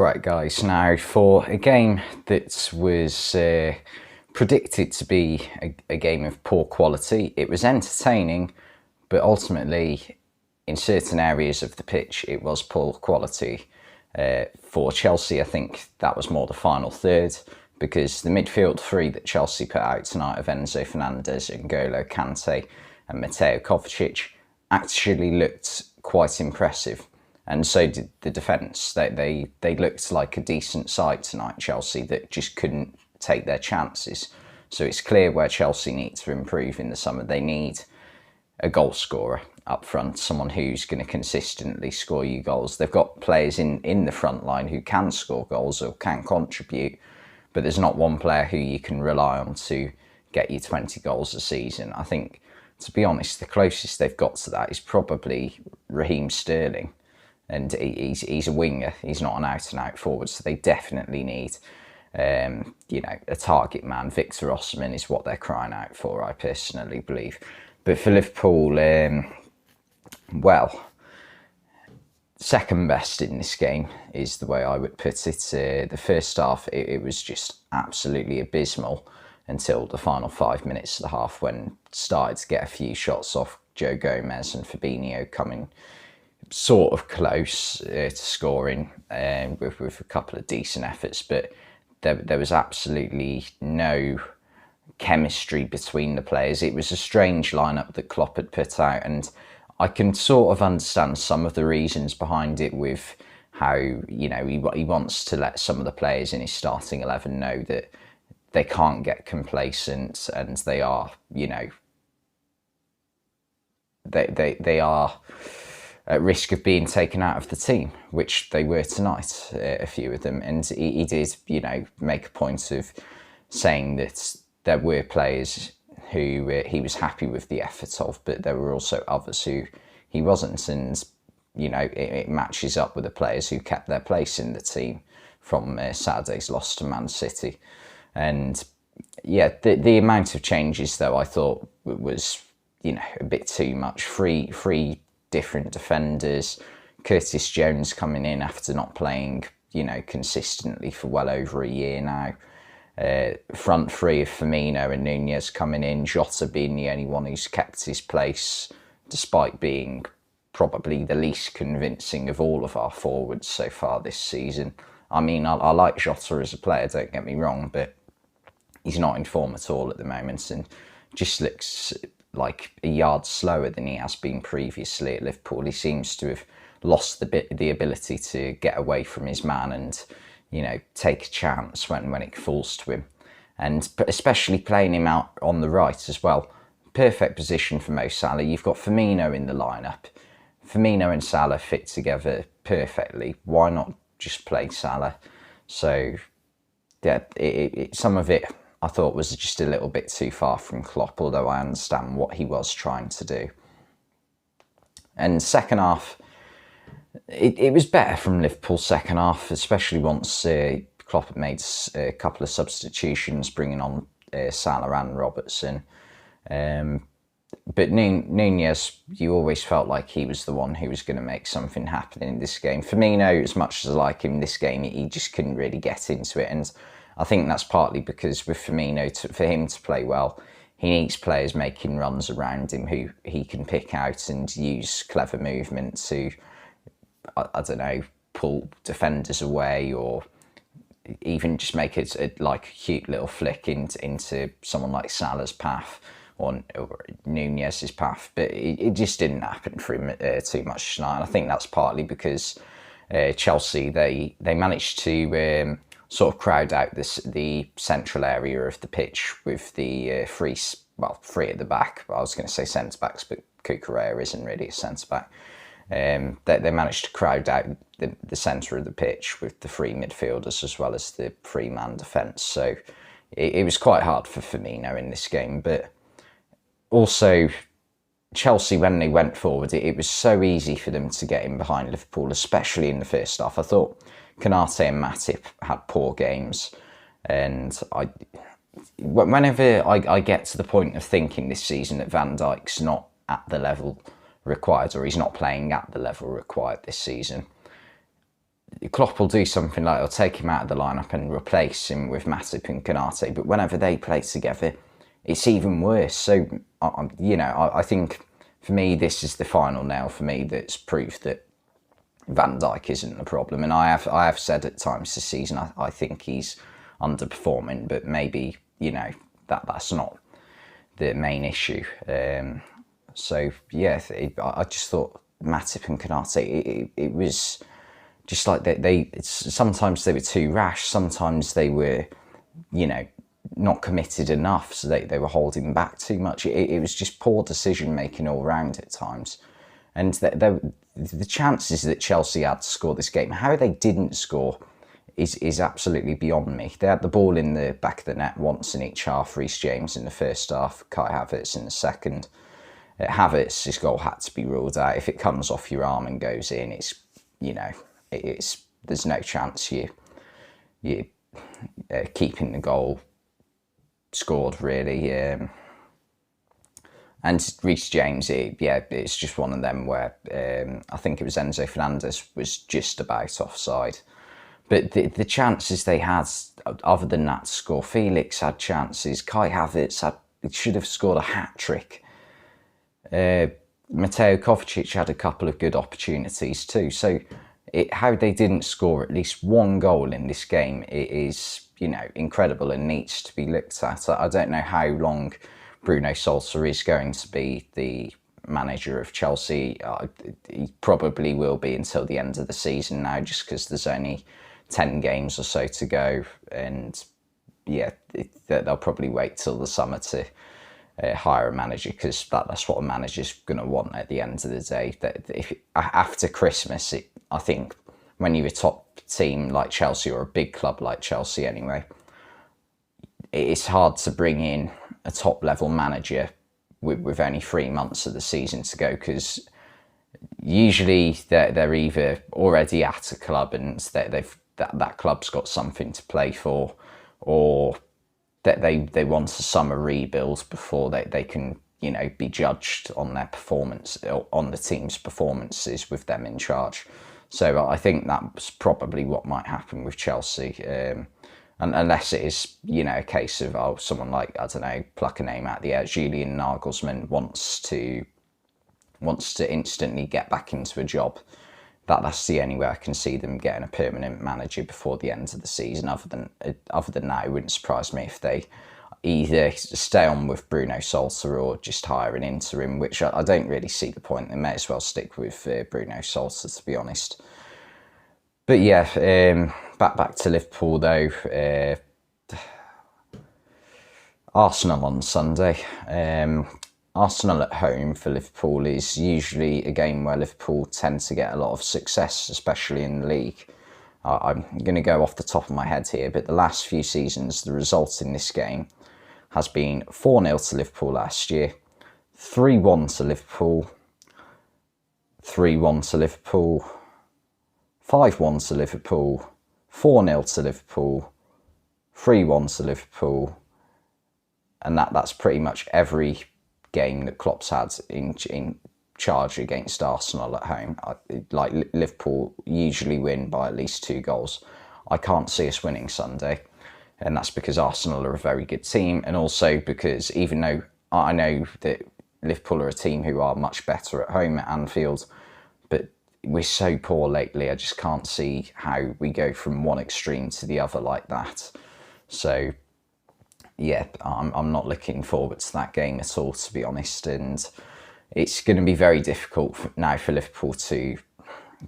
Alright guys, now for a game that was predicted to be a game of poor quality, it was entertaining, but ultimately in certain areas of the pitch it was poor quality. For Chelsea, I think that was more the final third, because the midfield three that Chelsea put out tonight of Enzo Fernandez, N'Golo Kante and Mateo Kovacic actually looked quite impressive. And so did the defence. They looked like a decent side tonight, Chelsea, that just couldn't take their chances. So it's clear where Chelsea need to improve in the summer. They need a goal scorer up front, someone who's going to consistently score you goals. They've got players in the front line who can score goals or can contribute, but there's not one player who you can rely on to get you 20 goals a season. I think, to be honest, the closest they've got to that is probably Raheem Sterling. And he's a winger. He's not an out-and-out forward, so they definitely need, a target man. Victor Osimhen is what they're crying out for, I personally believe. But for Liverpool, second best in this game is the way I would put it. The first half, it was just absolutely abysmal until the final 5 minutes of the half, when started to get a few shots off Joe Gomez and Fabinho coming sort of close to scoring with a couple of decent efforts, but there was absolutely no chemistry between the players. It was a strange lineup that Klopp had put out, and I can sort of understand some of the reasons behind it, with how he wants to let some of the players in his starting 11 know that they can't get complacent, and they are they are at risk of being taken out of the team, which they were tonight, a few of them. And he did, make a point of saying that there were players who he was happy with the effort of, but there were also others who he wasn't. And, it matches up with the players who kept their place in the team from Saturday's loss to Man City. And, yeah, the amount of changes, though, I thought was, a bit too much. Three different defenders, Curtis Jones coming in after not playing, consistently for well over a year now. Front three of Firmino and Nunez coming in, Jota being the only one who's kept his place, despite being probably the least convincing of all of our forwards so far this season. I mean, I like Jota as a player, don't get me wrong, but he's not in form at all at the moment, and just looks like a yard slower than he has been previously at Liverpool. He seems to have lost the ability to get away from his man and, take a chance when it falls to him. And especially playing him out on the right as well. Perfect position for Mo Salah. You've got Firmino in the lineup. Firmino and Salah fit together perfectly. Why not just play Salah? So, yeah, some of it I thought was just a little bit too far from Klopp, although I understand what he was trying to do. And second half, it was better from Liverpool's second half, especially once Klopp had made a couple of substitutions, bringing on Salah and Robertson. But Nunez, you always felt like he was the one who was going to make something happen in this game. Firmino, as much as I like him this game, he just couldn't really get into it. And I think that's partly because with Firmino, for him to play well, he needs players making runs around him who he can pick out and use clever movement to, I don't know, pull defenders away, or even just make it a cute little flick into someone like Salah's path or Nunez's path. But it just didn't happen for him too much tonight. And I think that's partly because Chelsea, they managed to sort of crowd out the central area of the pitch with the three at the back. I was going to say centre-backs, but Cucurella isn't really a centre-back. They managed to crowd out the centre of the pitch with the three midfielders as well as the three-man defence. So it was quite hard for Firmino in this game. But also, Chelsea, when they went forward, it was so easy for them to get in behind Liverpool, especially in the first half. I thought Konate and Matip had poor games, and whenever I get to the point of thinking this season that Van Dijk's not at the level required, or he's not playing at the level required this season, Klopp will do something like he'll take him out of the lineup and replace him with Matip and Konate, but whenever they play together, it's even worse. So, I think for me, this is the final nail for me that's proof that Van Dijk isn't the problem. And I have said at times this season I think he's underperforming, but maybe that's not the main issue. So yeah, I just thought Matip and Konate, it was just like sometimes they were too rash, sometimes they were, not committed enough, so they were holding back too much. It was just poor decision making all round at times. And the chances that Chelsea had to score this game, how they didn't score, is absolutely beyond me. They had the ball in the back of the net once in each half. Reece James in the first half, Kai Havertz in the second. Havertz's goal had to be ruled out. If it comes off your arm and goes in, there's no chance you keeping the goal scored, really. And Reece James, it's just one of them where I think it was Enzo Fernandez was just about offside. But the chances they had, other than that, to score, Felix had chances. Kai Havertz should have scored a hat-trick. Mateo Kovacic had a couple of good opportunities too. So how they didn't score at least one goal in this game, it is, incredible and needs to be looked at. I don't know how long Bruno Solskjaer is going to be the manager of Chelsea. He probably will be until the end of the season now, just because there's only 10 games or so to go. And yeah, they'll probably wait till the summer to hire a manager, because that's what a manager's going to want at the end of the day. That after Christmas, I think when you're a top team like Chelsea, or a big club like Chelsea anyway, it's hard to bring in a top level manager with only 3 months of the season to go, because usually they're either already at a club and that club's got something to play for, or that they want a summer rebuild before they can be judged on their performance, on the team's performances with them in charge. So I think that's probably what might happen with Chelsea. Unless it is, a case of, someone like, I don't know, pluck a name out of the air, Julian Nagelsmann wants to instantly get back into a job. That's the only way I can see them getting a permanent manager before the end of the season. Other than that, it wouldn't surprise me if they either stay on with Bruno Solskjaer or just hire an interim, which I don't really see the point. They may as well stick with Bruno Solskjaer, to be honest. But yeah, back to Liverpool though. Arsenal on Sunday. Arsenal at home for Liverpool is usually a game where Liverpool tend to get a lot of success, especially in the league. I'm going to go off the top of my head here, but the last few seasons, the result in this game has been 4-0 to Liverpool last year, 3-1 to Liverpool, 3-1 to Liverpool, 5-1 to Liverpool, 4-0 to Liverpool, 3-1 to Liverpool, and that's pretty much every game that Klopp's had in charge against Arsenal at home. Like, Liverpool usually win by at least 2 goals. I can't see us winning Sunday, and that's because Arsenal are a very good team, and also because even though I know that Liverpool are a team who are much better at home at Anfield, but we're so poor lately, I just can't see how we go from one extreme to the other like that. So yeah, I'm not looking forward to that game at all, to be honest, and it's going to be very difficult now for Liverpool to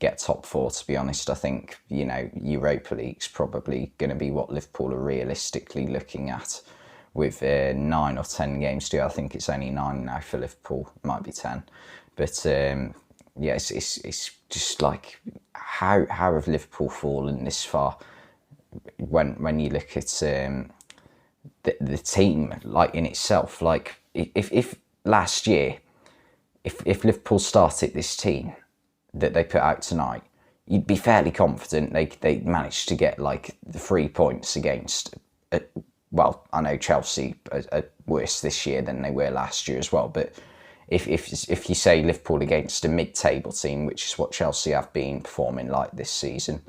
get top 4, to be honest. I think, Europa League's probably going to be what Liverpool are realistically looking at, with 9 or 10 games to go. I think it's only 9 now for Liverpool, it might be 10. But yeah, it's just like, how have Liverpool fallen this far when you look at the team, like, in itself. Like, if last year, if Liverpool started this team that they put out tonight, you'd be fairly confident they managed to get like the 3 points against, well, I know Chelsea are worse this year than they were last year as well, but if you say Liverpool against a mid-table team, which is what Chelsea have been performing like this season,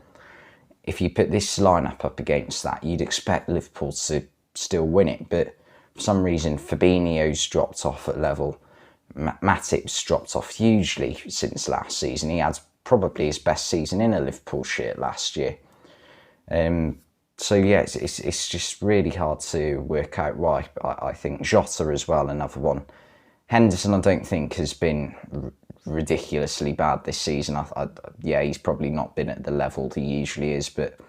if you put this lineup up against that, you'd expect Liverpool to still win it. But for some reason, Fabinho's dropped off at level. Matip's dropped off hugely since last season. He had probably his best season in a Liverpool shirt last year. So yeah, it's just really hard to work out why. I think Jota as well, another one. Henderson, I don't think has been ridiculously bad this season. Yeah, he's probably not been at the level he usually is, but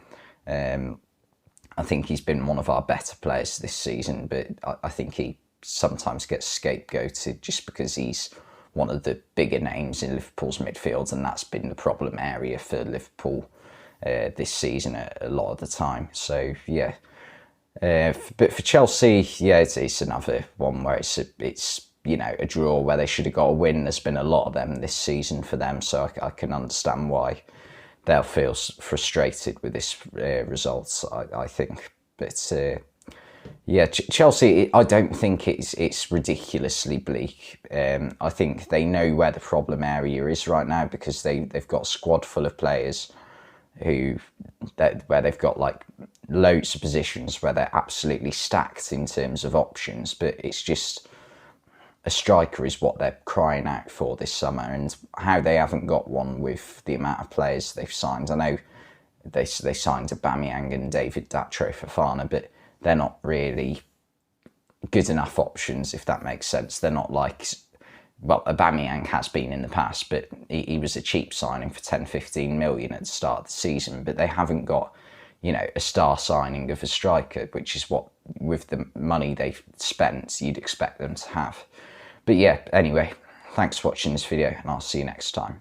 I think he's been one of our better players this season. But I think he sometimes gets scapegoated just because he's one of the bigger names in Liverpool's midfield, and that's been the problem area for Liverpool this season a lot of the time. So yeah, but for Chelsea, yeah, it's another one where it's you know, a draw where they should have got a win. There's been a lot of them this season for them, so I can understand why they'll feel frustrated with this result, I think. But yeah, Chelsea, I don't think it's ridiculously bleak. I think they know where the problem area is right now, because they've got a squad full of players where they've got like loads of positions where they're absolutely stacked in terms of options, but it's just a striker is what they're crying out for this summer, and how they haven't got one with the amount of players they've signed. I know they signed Aubameyang and David Datro Fofana, but they're not really good enough options, if that makes sense. They're not like, well, Aubameyang has been in the past, but he was a cheap signing for 10-15 million at the start of the season, but they haven't got, you know, a star signing of a striker, which is what, with the money they've spent, you'd expect them to have. But yeah, anyway, thanks for watching this video, and I'll see you next time.